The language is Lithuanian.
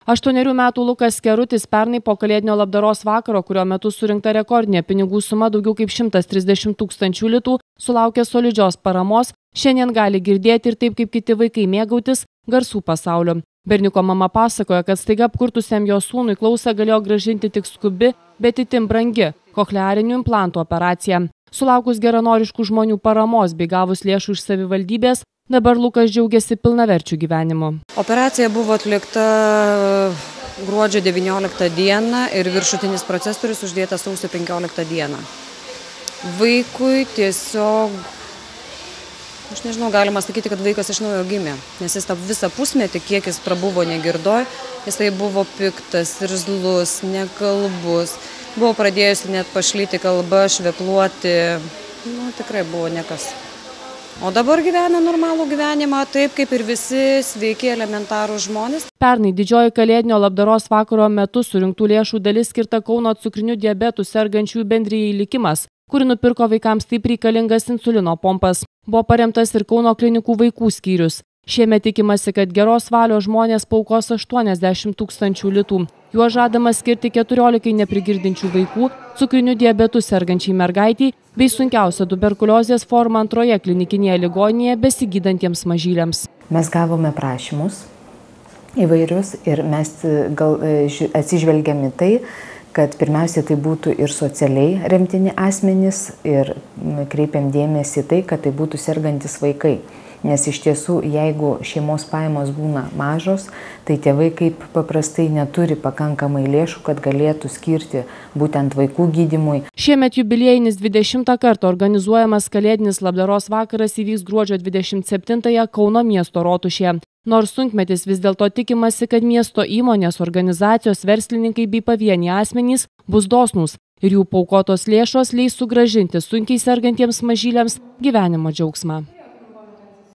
8 metų Lukas Kerutis pernai po kalėdinio labdaros vakaro, kurio metu surinkta rekordinė pinigų suma daugiau kaip 130 000 litų, sulaukė solidžios paramos, šiandien gali girdėti ir taip kaip kiti vaikai mėgautis garsų pasaulio. Berniuko mama pasakoja, kad staiga apkurtusiam jo sūnui klausą galėjo grąžinti tik skubi, bet itin brangi kochlearinių implantų operacija. Sulaukus geranoriškų žmonių paramos bei gavus lėšų iš savivaldybės, dabar Lukas džiaugiasi pilnaverčių gyvenimu. Operacija buvo atlikta gruodžio 19 dieną ir viršutinis procesorius uždėtas sausio 15 dieną. Vaikui tiesiog, aš nežinau, galima sakyti, kad vaikas iš naujo gimė, nes jis tą visą pusmetį, kiek jis prabuvo negirdoj, jisai buvo piktas, irzlus, nekalbus, buvo pradėjusi net pašlyti kalbą, švepluoti, tikrai buvo nekas. O dabar gyvena normalų gyvenimą, taip kaip ir visi sveiki elementarų žmonės. Pernai didžioji kalėdinio labdaros vakaro metu surinktų lėšų dalis skirta Kauno cukriniu diabetu sergančiųjų bendrijai Likimas, kuri nupirko vaikams taip reikalingas insulino pompas. Buvo paremtas ir Kauno klinikų vaikų skyrius. Šiemet tikimasi, kad geros valios žmonės paaukos 80 000 litų. Juo žadama skirti 14 neprigirdinčių vaikų, cukriniu diabetu sergančiai mergaitiai bei sunkiausia tuberkuliozės forma antroje klinikinėje ligoninėje besigydantiems mažyliams. Mes gavome prašymus įvairius ir mes atsižvelgiame tai, kad pirmiausia tai būtų ir socialiai remtini asmenys ir kreipiam dėmesį tai, kad tai būtų sergantis vaikai. Nes iš tiesų, jeigu šeimos pajamos būna mažos, tai tėvai kaip paprastai neturi pakankamai lėšų, kad galėtų skirti būtent vaikų gydymui. Šiemet jubiliejinis 20 kartą organizuojamas kalėdinis labdaros vakaras įvyks gruodžio 27-ąją Kauno miesto rotušėje. Nors sunkmetis vis dėlto tikimasi, kad miesto įmonės, organizacijos, verslininkai bei pavieniai asmenys bus dosnūs ir jų paaukotos lėšos leis sugrąžinti sunkiai sergantiems mažyliams gyvenimo džiaugsmą.